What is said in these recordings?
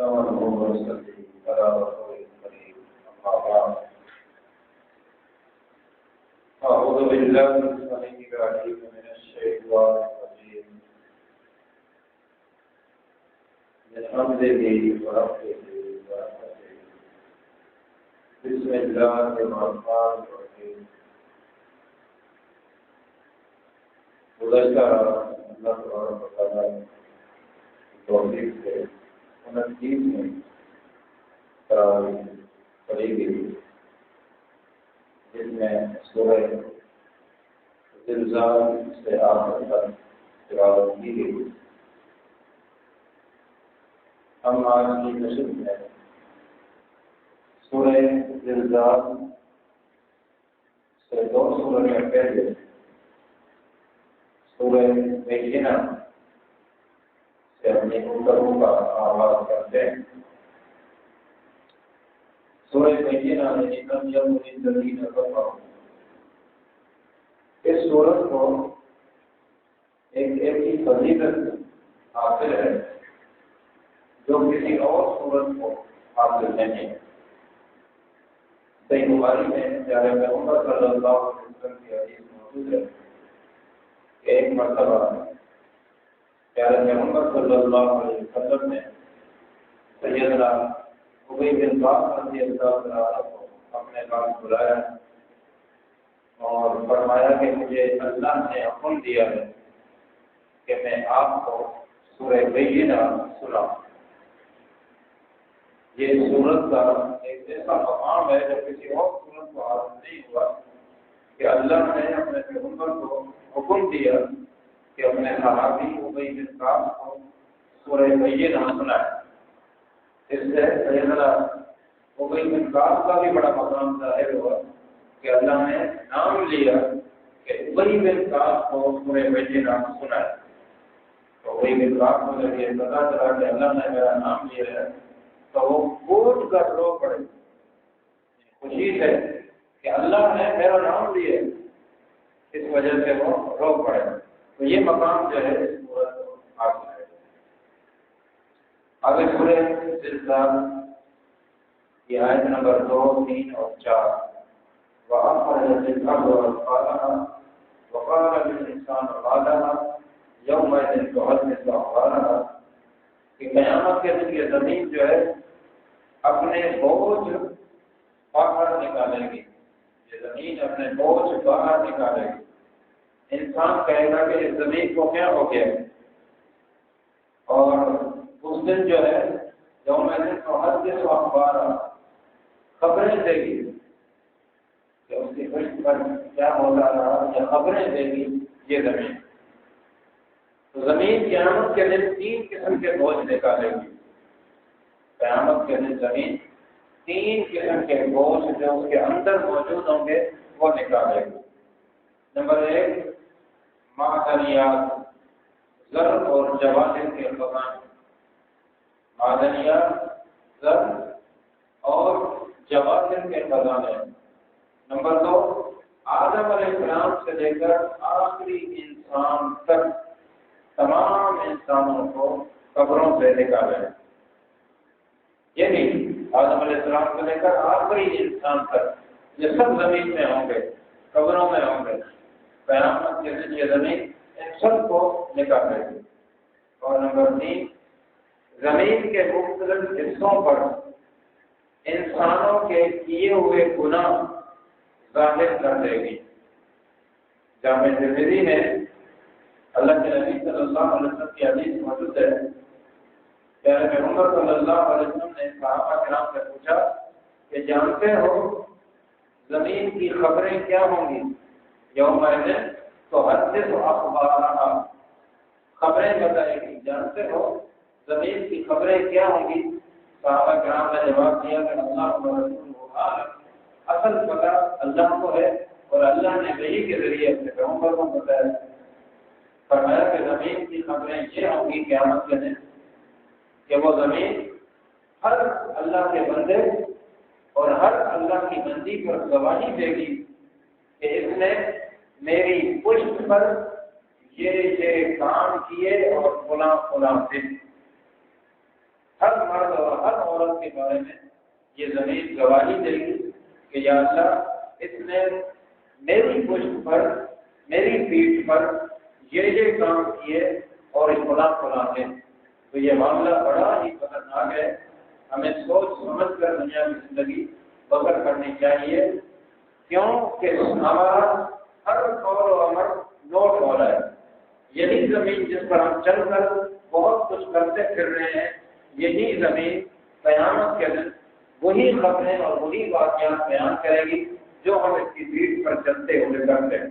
نحمده ونصلي على رسوله الكريم أما بعد أعوذ بالله السميع العليم من الشيطان الرجيم من حمده ونفخه ونفثه بسم الله الرحمن الرحيم گزشتہ اللہ تبارک و تعالیٰ کی توفیق سے 29 میں تراویح پڑھی گئی جس میں سورہ زلزال سے آخر تک تلاوت کی گئی۔ ہم آج کی نشست میں سورہ زلزال سے 2 سورتیں پہلے سورہ بینہ سے اپنی گفتگو کا آغاز کرتے ہیں۔ سورہ بینہ اس سورت کو ایک ایسی فضیلت حاصل ہے جو کسی اور سورت کو حاصل نہیں ہے۔ صحیح بخاری میں پیارے پیغمبر صلی اللہ علیہ وسلم کی حدیث موجود ہے کہ ایک مرتبہ پیارے پیغمبر صلی اللہ علیہ وسلم نے سیدنا ابی بن کعب رضی اللہ عنہ کو اپنے پاس بلایا اور فرمایا کہ مجھے اللہ نے حکم دیا ہے کہ میں آپ کو سورہ بینہ سناؤں۔ یہ سورت کا ایک ایسا مقام ہے جو کسی اور سورت کو حاصل نہیں ہوا کہ اللہ نے اپنے پیغمبر کو حکم دیا کہ اپنے صحابی ابی بن کعب کو سورہ بینہ سنائے۔ اس سے سیدنا ابی بن کعب کا بھی بڑا مقام ظاہر ہوا کہ اللہ نے نام لیا کہ ابی بن کعب کو سورہ بینہ سنائے۔ تو ابی بن کعب کو جب یہ پتا چلا کہ اللہ نے میرا نام لیا ہے تو وہ پھوٹ کر رو پڑے، خوشی سے کہ اللہ نے میرا نام لیا، اس وجہ سے وہ رو پڑے۔ تو یہ مقام جو ہے اس سورت کو حاصل ہے۔ آگے سورہ زلزال کی آیت نمبر 2، 3 اور 4 وَأَخْرَجَتِ الْأَرْضُ أَثْقَالَهَا وَقَالَ الْإِنسَانُ مَا لَهَا يَوْمَئِذٍ تُحَدِّثُ أَخْبَارَهَا کہ قیامت کے دن یہ زمین جو ہے اپنے بوجھ باہر نکالے گی، یہ زمین اپنے بوجھ باہر نکالے گی۔ انسان کہے گا کہ اس زمین کو کیا ہو گیا، اور اس دن جو ہے یومئذ تحدث أخبارها خبریں دے گی کہ اس کی پشت پر کیا ہوتا رہا، یا خبریں دے گی یہ زمین۔ تو زمین قیامت کے دن 3 قسم کے بوجھ نکالے گی۔ قیامت کے دن زمین 3 قسم کے بوجھ جو اس کے اندر موجود ہوں گے وہ نکالے گی۔ نمبر 1 معدنیات، زر اور جواہر کے خزانے۔ معدنیات، زر اور جواہر کے خزانے۔ نمبر 2 آدم علیہ السلام سے لے کر آخری انسان تک تمام انسانوں کو قبروں سے نکالے، یعنی آدم علیہ السلام سے لے کر آخری انسان تک یہ سب زمین میں ہوں گے، قبروں میں ہوں گے۔ قیامت کے دن یہ زمین ان سب کو نکالے گی۔ اور نمبر 3 زمین کے مختلف حصوں پر انسانوں کے کیے ہوئے گناہ ظاہر کر دے گی۔ جامع ترمذی میں اللہ کے نبی صلی اللہ علیہ وسلم کی حدیث موجود ہے، پیارے پیغمبر صلی اللہ علیہ وسلم نے صحابہ کرام سے پوچھا کہ جانتے ہو زمین کی خبریں کیا ہوں گی؟ یومئذ تحدث أخبارها خبریں بتائے گی، جانتے ہو زمین کی خبریں کیا ہوں گی؟ صحابہ کرام نے جواب دیا کہ اللہ و رسولہ عالم، اصل پتہ اللہ کو ہے اور اللہ نے وحی کے ذریعے اپنے پیغمبر کو بتایا۔ فرمایا کہ زمین کی خبریں یہ ہوں گی قیامت کے دن کہ وہ زمین ہر اللہ کے بندے اور ہر اللہ کی بندی پر گواہی دے گی کہ اس نے میری پشت پر یہ کام کیے اور فلاں فلاں دن۔ ہر مرد اور عورت کے بارے میں یہ زمین گواہی دے گی کہ یا اللہ اس نے میری پشت پر میری پیٹھ پر یہ کام کیے اور فلاں ہے. تو یہ معاملہ بڑا ہی خطرناک ہے. ہمیں سوچ سمجھ کر دنیا کی زندگی بسر کرنی چاہیے، کیونکہ ہمارا ہر قول و عمل نوٹ ہو رہا ہے. یہی زمین جس پر ہم چل کر بہت کچھ کرتے پھر رہے ہیں، یہی زمین قیامت کے دن وہی خبریں اور وہی واقعات بیان کرے گی جو ہم اس کی پیٹھ پر چلتے ہوئے کرتے ہیں.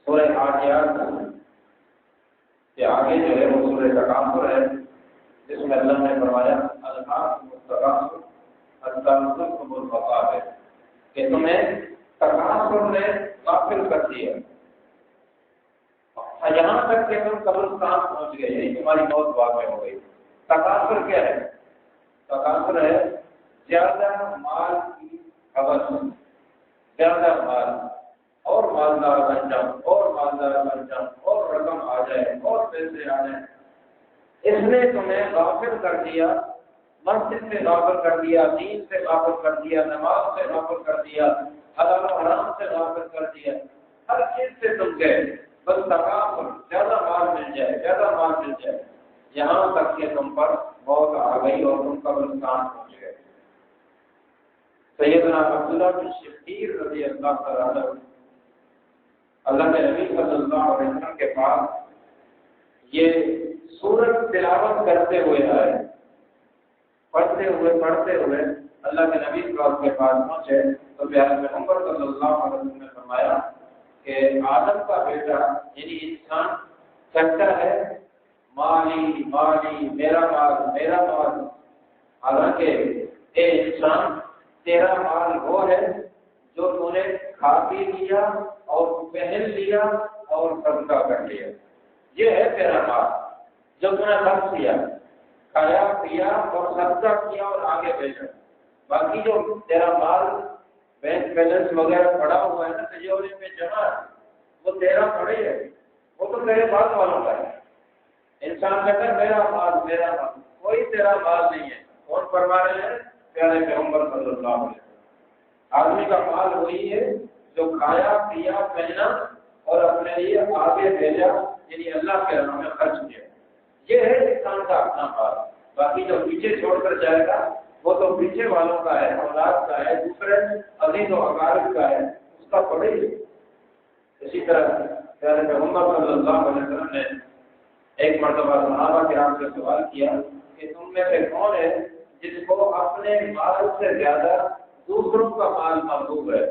سورہ عادیات کے آگے جو ہے وہ سورہ تکاثر ہے، جس میں اللہ نے فرمایا ہے کہ تمہیں تکاثر نے غافل کر دیا یہاں تک کہ تم قبرستان پہنچ گئے، یعنی تمہاری موت واقع ہو گئی. تکاثر کیا ہے؟ تکاثر ہے زیادہ مال کی حوث، زیادہ مال اور مالدار بن جاؤ اور مالدار بن جاؤ اور رقم آ جائے اور پیسے آ جائیں. اس نے تمہیں غافل کر دیا، مسجد سے غافل کر دیا، دین سے غافل کر دیا، نماز سے غافل کر دیا، حلال و حرام سے غافل کر دیا. ہر چیز سے تم گئے، بس تکاثر، زیادہ مال مل جائے، زیادہ مال مل جائے، یہاں تک کہ تم پر موت آ گئی اور تم قبرستان پہنچ گئے. سیدنا عبداللہ بن شخیر رضی اللہ تعالیٰ عنہ اللہ کے نبی صلی اللہ علیہ وسلم کے پاس یہ سورت تلاوت کرتے ہوئے آئے، پڑھتے ہوئے اللہ کے نبی کے پاس پہنچے تو پیارے پیغمبر صلی اللہ علیہ وسلم نے فرمایا کہ آدم کا بیٹا یعنی انسان کہتا ہے مالی مالی، میرا مال. حالانکہ اے انسان، تیرا مال وہ ہے جو تو نے کھا پی لیا اور پہن لیا اور صدقہ کر لیا. یہ ہے تیرا مال جو تم نے خرچ کیا، کھایا پیا اور صدقہ کیا اور آگے بھیجا. باقی جو تیرا مال بینک بیلنس وغیرہ پڑا ہوا ہے نا تجوری میں جمع، وہ تیرا تھوڑی ہے، وہ تو تیرے بعد والوں کا ہے. انسان کہتا ہے میرا مال، کوئی تیرا مال نہیں ہے. کون فرما رہے ہیں؟ پیارے پیغمبر صلی اللہ علیہ وسلم. آدمی کا مال وہی ہے جو کھایا پیا پہنا اور اپنے لیے آگے بھیجا، یعنی اللہ کے راہ میں خرچ کیا. یہ ہے انسان کا اپنا مال. باقی جو پیچھے چھوڑ کر جائے گا وہ تو پیچھے والوں کا ہے، اولاد کا ہے، دوسرے عزیز و اقارب کا ہے، اس کا پڑے ہی. اسی طرح پیارے پیغمبر صلی اللہ علیہ وسلم نے ایک مرتبہ صحابہ کرام سے سوال کیا کہ تم میں سے کون ہے جس کو اپنے مال سے زیادہ دوسروں کا مال محبوب ہے؟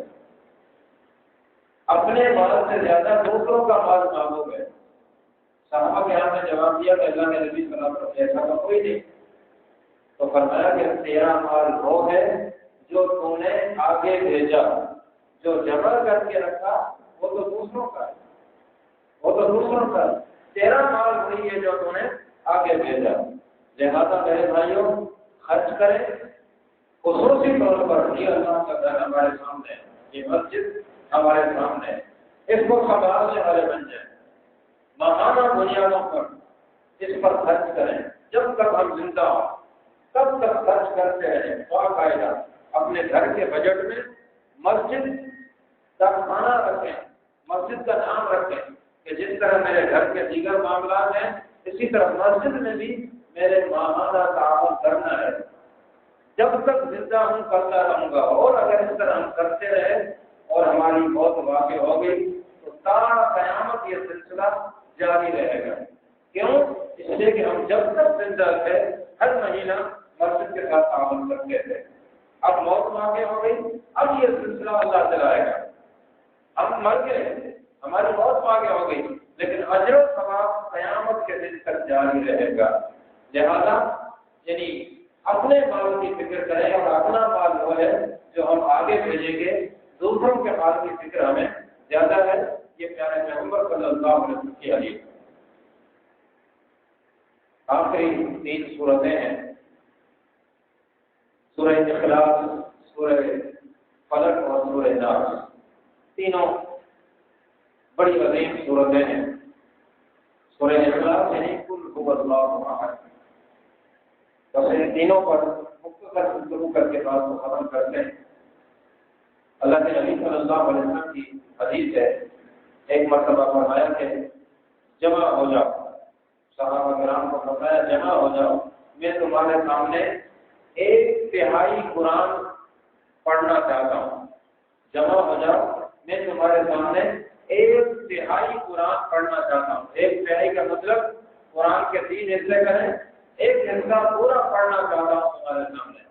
اپنے مال سے زیادہ دوسروں کا مال محبوب ہے. صحابہ کرام نے جواب دیا کہ اللہ کے نبی صلی اللہ علیہ وسلم ایسا تو کوئی نہیں. تو فرمایا کہ تیرا مال وہ ہے جو تم نے آگے بھیجا، جو جمع کر کے رکھا وہ تو دوسروں کا ہے، تیرا مال وہی ہے جو تم نے آگے بھیجا. لہذا میرے بھائیوں، خرچ کریں. خصوصی طور پر یہ اللہ کا گھر ہمارے سامنے ہے، یہ مسجد ہمارے سامنے ہے، اس کو سنبھالنے والے بن جائیں. ماہانہ بنیادوں پر اس پر خرچ کریں. جب تک ہم زندہ ہوں تب تک خرچ کرتے رہیں. باقاعدہ اپنے گھر کے بجٹ میں مسجد کا کھانا رکھیں، مسجد کا نام رکھیں کہ جس طرح میرے گھر کے دیگر معاملات ہیں اسی طرح مسجد میں بھی میرے ماہانہ تعاون کرنا ہے. جب تک زندہ ہوں کرتا رہوں گا، اور اگر اس طرح ہم کرتے رہے اور ہماری موت واقع ہو گئی تو تا قیامت یہ سلسلہ جاری رہے گا. کیوں؟ اس لیے کہ ہم جب تک زندہ تھے ہر مہینہ مسجد کے ساتھ تعاون کرتے تھے. اب موت واقع ہو گئی، اب یہ سلسلہ اللہ چلائے گا. ہم مر گئے، ہماری موت واقع ہو گئی، لیکن اجر و ثواب قیامت کے دن تک جاری رہے گا. لہذا یعنی اپنے مال کی فکر کریں، اور اپنا مال وہ ہے جو ہم آگے بھیجیں گے. دوسروں کے مال کی فکر ہمیں زیادہ ہے. یہ پیارے پیغمبر صلی اللہ علیہ وسلم کی حدیث. آخری 3 صورتیں ہیں، سورہ اخلاص، سورہ فلق اور سورہ ناس. تینوں بڑی عظیم صورتیں ہیں. سورہ اخلاص یعنی قل هو اللہ احد، بس ان تینوں پر مختصر گفتگو کر کے بات کو ختم کرتے ہیں۔ اللہ کے نبی صلی اللہ علیہ وسلم کی حدیث ہے، ایک مرتبہ فرمایا کہ جمع ہو جاؤ، صحابہ کرام کو فرمایا جمع ہو جاؤ، میں تمہارے سامنے 1/3 قرآن پڑھنا چاہتا ہوں۔ جمع ہو جاؤ، میں تمہارے سامنے 1/3 قرآن پڑھنا چاہتا ہوں۔ 1/3 کا مطلب قرآن کے 3 حصے کریں، ایک حصہ پورا پڑھنا چاہتا ہوں تمہارے سامنے۔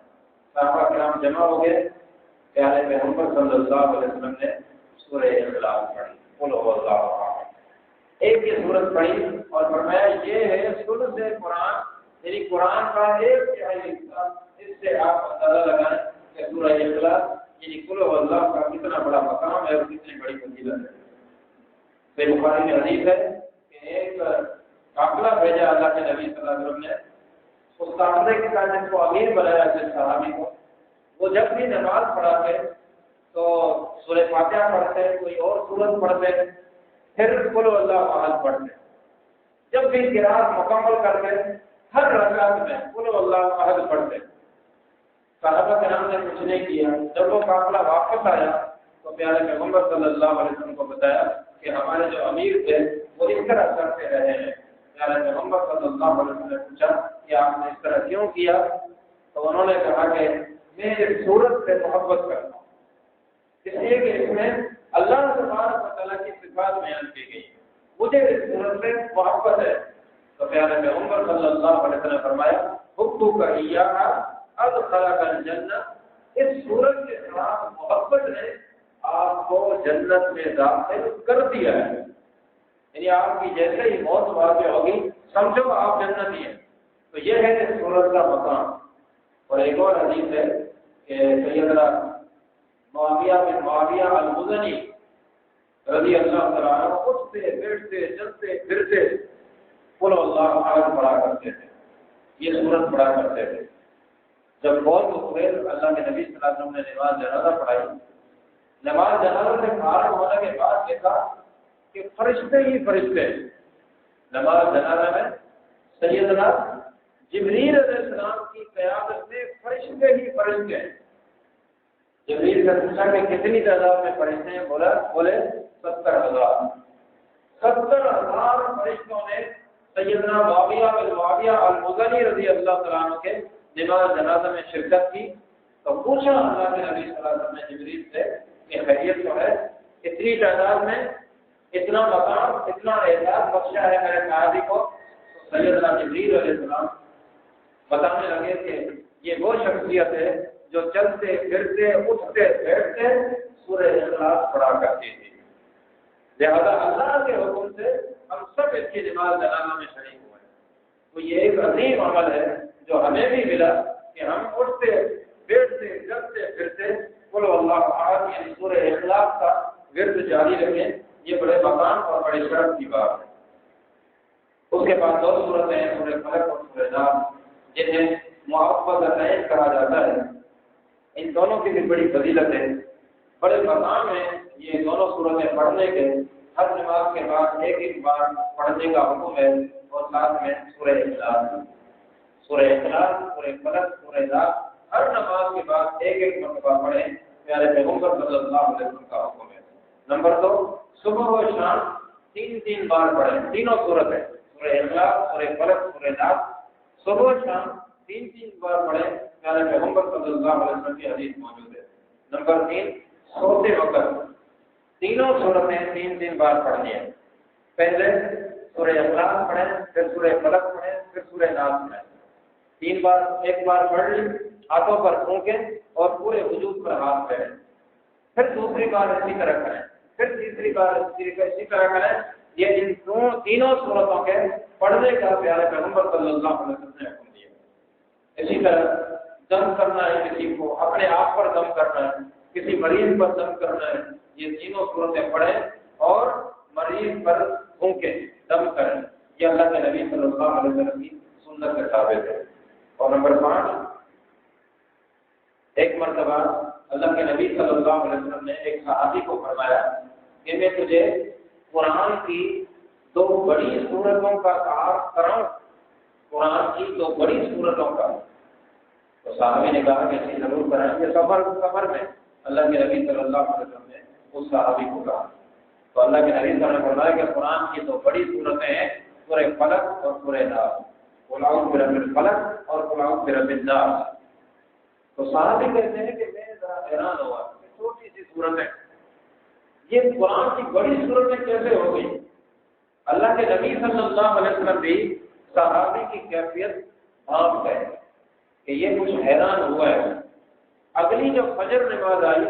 صحابہ کرام جمع ہو گئے، پیارے پیغمبر صلی اللہ علیہ وسلم نے سورہ اخلاص پڑھی، قل هو اللہ احد، ایک یہ سورت پڑھی اور فرمایا یہ ہے ثلث قرآن، یعنی قرآن کا 1/3 حصہ۔ اس سے آپ اندازہ لگائیں کہ سورہ اخلاص یعنی قل هو اللہ کا کتنا بڑا مقام ہے اور کتنی بڑی فضیلت ہے۔ پھر بخاری میں حدیث ہے کہ ایک قافلہ بھیجا اللہ کے نبی صلی اللہ علیہ وسلم نے، اس قافلے کے ساتھ جس کو امیر بنایا جس صحابی کو، وہ جب بھی نماز پڑھاتے تو سورہ فاتحہ پڑھتے، کوئی اور سورت پڑھتے، پھر قل هو اللہ احد پڑھتے۔ جب بھی قرات مکمل کرتے ہر رکعت میں قل هو اللہ احد پڑھتے۔ صحابہ کرام نے کچھ نہیں کیا۔ جب وہ قافلہ واپس آیا تو پیارے پیغمبر صلی اللہ علیہ وسلم کو بتایا کہ ہمارے جو امیر تھے وہ اس طرح کرتے رہے ہیں۔ پیارے پیغمبر صلی اللہ علیہ وسلم نے پوچھا کہ آپ نے اس طرح کیوں کیا؟ تو انہوں نے کہا کہ میں اس سورت سے محبت کرتا ہوں، اس لیے کہ اس میں اللہ تبارک و تعالیٰ کی صفات بیان کی گئی، مجھے اس سورت سے محبت ہے۔ تو پیارے پیغمبر صلی اللہ علیہ وسلم نے فرمایا حبک ایاھا ادخلک الجنہ، اس سورت کے ساتھ محبت نے آپ کو جنت میں داخل کر دیا ہے، یعنی آپ کی جیسے ہی موت واقع ہوگی سمجھو آپ جنتی ہیں۔ تو یہ ہے اس سورت کا مقام۔ اور ایک اور حدیث ہے کہ سیدنا معاویہ بن معاویہ المزنی رضی اللہ تعالیٰ عنہ اٹھتے بیٹھتے چلتے پھرتے قل اللہ احد پڑھا کرتے تھے، یہ سورت پڑھا کرتے تھے۔ جب بہت ہوئے اللہ کے نبی صلی اللہ علیہ وسلم نے نماز جنازہ پڑھائی، نماز جنازہ سے فارغ ہونے کے بعد دیکھا کہ فرشتے ہی فرشتے، نماز جنازہ میں سیدنا جبریل علیہ السلام کی قیادت میں فرشتے ہی فرشتے ہیں۔ جبریل سے پوچھا کہ کتنی تعداد میں فرشتے ہیں؟ بولے 70,000۔ 70,000 فرشتوں نے سیدنا معاویہ بن معاویہ المزنی رضی اللہ تعالیٰ عنہ کے نماز جنازہ میں شرکت کی۔ تو پوچھا اللہ کے نبی صلی اللہ علیہ وسلم نے جبریل سے کہ خیریت تو ہے، اتنی تعداد میں اتنا مقام اتنا اعزاز بخشا ہے میرے قائدی کو؟ تو سیدنا جبریل علیہ السلام بتانے لگے کہ یہ وہ شخصیت ہے جو چلتے پھرتے اٹھتے بیٹھتے سورہ اخلاص پڑھا کرتی تھی۔ لہذا اللہ کے حکم سے ہم سب اس کی نماز جنازہ میں شریک ہوئے۔ تو یہ ایک عظیم عمل ہے جو ہمیں بھی ملا کہ ہم اٹھتے بیٹھتے چلتے پھرتے قل اللہ احد یعنی سورہ اخلاص کا ورد جاری رکھیں۔ یہ بڑے مقام اور بڑے شرف کی بات ہے۔ اس کے بعد 2 سورتیں ہیں، سورہ فلق اور سورہ ناس، جنہیں معوذتین کہا جاتا ہے۔ ان دونوں کی بھی بڑی فضیلت ہے، بڑے مقام ہیں یہ دونوں سورتیں پڑھنے کے۔ ہر نماز کے بعد ایک بار پڑھنے کا حکم ہے، اور ساتھ میں سورہ اخلاص، سورہ فلق، سورہ ناس ہر نماز کے بعد ایک مرتبہ پڑھیں، پیارے پیغمبر صلی اللہ علیہ وسلم کا حکم ہے۔ نمبر 2، صبح و شام 3 بار پڑھیں، تینوں سورت ہے، سورہ اخلاص، سورہ فلق، سورہ ناس، صبح و شام 3 بار پڑھیں، پیارے پیغمبر صلی اللہ علیہ وسلم کی حدیث موجود ہے۔ نمبر 3، سوتے وقت تینوں صورتیں 3 بار پڑھنی ہے۔ پہلے سورہ اخلاص پڑھیں، پھر سورہ فلق پڑھیں، پھر سورہ ناس پڑھیں۔ 3 بار، ایک بار پڑھ لی، ہاتھوں پر پھونکیں اور پورے وجود پر ہاتھ پھیریں، پھر دوسری بار اسی طرح کریں، پھر تیسری بار اسی طرح کریں۔ یہ ان تینوں صورتوں کے پڑھنے کا پیارے پیغمبر صلی اللہ علیہ وسلم نے حکم دیا۔ اسی طرح دم کرنا ہے، کسی کو اپنے آپ پر دم کرنا ہے، کسی مریض پر دم کرنا ہے، یہ تینوں صورتیں پڑھیں اور مریض پر پھونکیں، دم کریں۔ یہ اللہ کے نبی صلی اللہ علیہ وسلم کی سنت کے ثابت ہے۔ اور نمبر 5، ایک مرتبہ اللہ کے نبی صلی اللہ علیہ وسلم نے ایک صحابی کو فرمایا کہ میں تجھے قرآن کی 2 بڑی سورتوں کا تعارف کراؤں، قرآن کی 2 بڑی سورتوں کا تو صحابی نے کہا کہ ایسی ضرور کرائیں گے. سفر میں اللہ کے نبی صلی اللہ علیہ وسلم نے اس صحابی کو کہا. تو اللہ کے نبی صلی اللہ علیہ وسلم نے فرمایا کہ قرآن کی دو بڑی صورتیں ہیں سورہ فلق اور سورہ ناس. قل اعوذ برب الفلق اور قل اعوذ برب الناس. تو صحابی کہتے ہیں کہ میں ذرا حیران ہوا کہ چھوٹی سی صورتیں یہ قرآن کی بڑی صورتیں کیسے ہو گئی. اللہ کے نبی صلی اللہ علیہ وسلم بھی صحابی کی کیفیت بھانپ گئے کہ یہ کچھ حیران ہوا ہے. اگلی جب فجر نماز آئی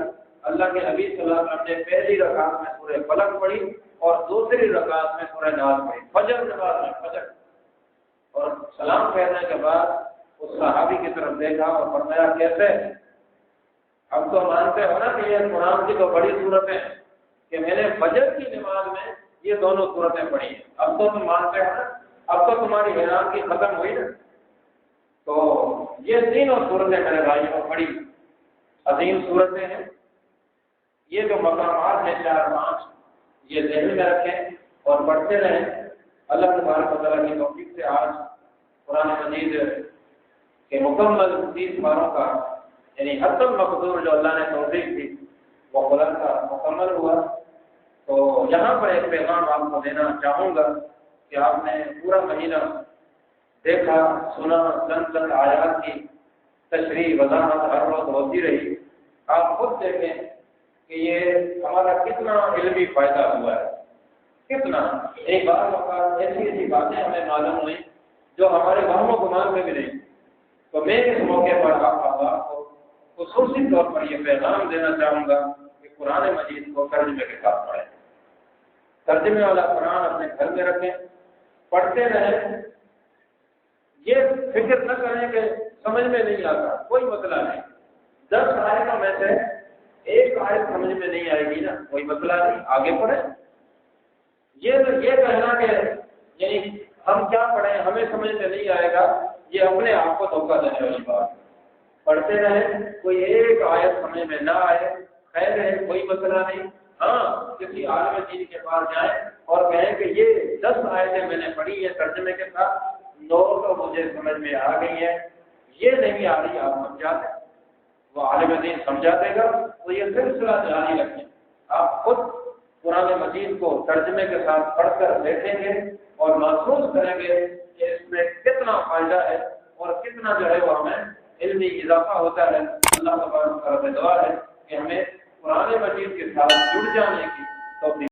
اللہ کے نبی صلی اللہ علیہ وسلم نے پہلی رکعت میں سورہ فلق پڑھی اور دوسری رکعت میں سورہ ناس پڑھی. فجر نماز میں فجر. اور سلام پھیرنے کے بعد اس صحابی کی طرف دیکھا اور فرمایا کیسے. اب تو مانتے ہو نا کہ یہ قرآن کی تو بڑی صورتیں ہیں کہ میں نے فجر کی نماز میں یہ دونوں صورتیں پڑھی ہیں. اب تو تم مانتے ہو نا, اب تو تمہاری حیران کی ختم ہوئی نا. تو یہ تینوں صورتیں میرے بھائیوں بڑی عظیم صورتیں ہیں. یہ جو مقامات ہیں 4-5 یہ ذہن میں رکھیں اور پڑھتے رہیں. اللہ تبارک و تعالیٰ کی توفیق سے آج قرآن مجید کے مکمل 30 پاروں کا یعنی حتم المقدور جو اللہ نے توفیق دی وہ قرآن کا مکمل ہوا. تو یہاں پر ایک پیغام آپ کو دینا چاہوں گا کہ آپ نے پورا مہینہ دیکھا سنا چند آیات کی تشریح وضاحت ہر روز ہوتی رہی. آپ خود دیکھیں کہ یہ ہمارا کتنا علمی فائدہ ہوا ہے. کتنا ایک بار اوقات ایسی باتیں ہمیں معلوم ہوئی جو ہمارے وہم و گمان میں بھی نہیں. تو میں اس موقع پر آپ کو خصوصی طور پر یہ پیغام دینا چاہوں گا کہ قرآن مجید کو ترجمے کے ساتھ پڑھیں. ترجمے والا قرآن اپنے گھر میں رکھیں, پڑھتے رہیں. یہ فکر نہ کریں کہ سمجھ میں نہیں آتا, کوئی مسئلہ نہیں. 10 آیتوں میں سے ایک آیت سمجھ میں نہیں آئے گی نا, کوئی مسئلہ نہیں, آگے پڑھیں. یہ کہنا کہ یعنی ہم کیا پڑھیں ہمیں سمجھ میں نہیں آئے گا, یہ اپنے آپ کو دھوکہ دینے والی بات. پڑھتے رہیں, کوئی ایک آیت سمجھ میں نہ آئے خیر ہے, کوئی مسئلہ نہیں. ہاں کسی عالم دین کے پاس جائیں اور کہیں کہ یہ 10 آیتیں میں نے پڑھی ہیں ترجمے کے ساتھ, 9 تو مجھے سمجھ میں آ گئی ہیں, یہ نہیں آ رہی آپ سمجھا دیں. وہ عالم دین سمجھا دے گا. تو یہ سلسلہ جاری رکھیں. آپ خود قرآن مجید کو ترجمے کے ساتھ پڑھ کر دیکھیں گے اور محسوس کریں گے کہ اس میں کتنا فائدہ ہے اور کتنا جو ہے وہ ہمیں علمی اضافہ ہوتا ہے. اللہ تبارک و تعالیٰ سے دعا ہے کہ ہمیں قرآن مجید کے ساتھ جڑ جانے کی توفیق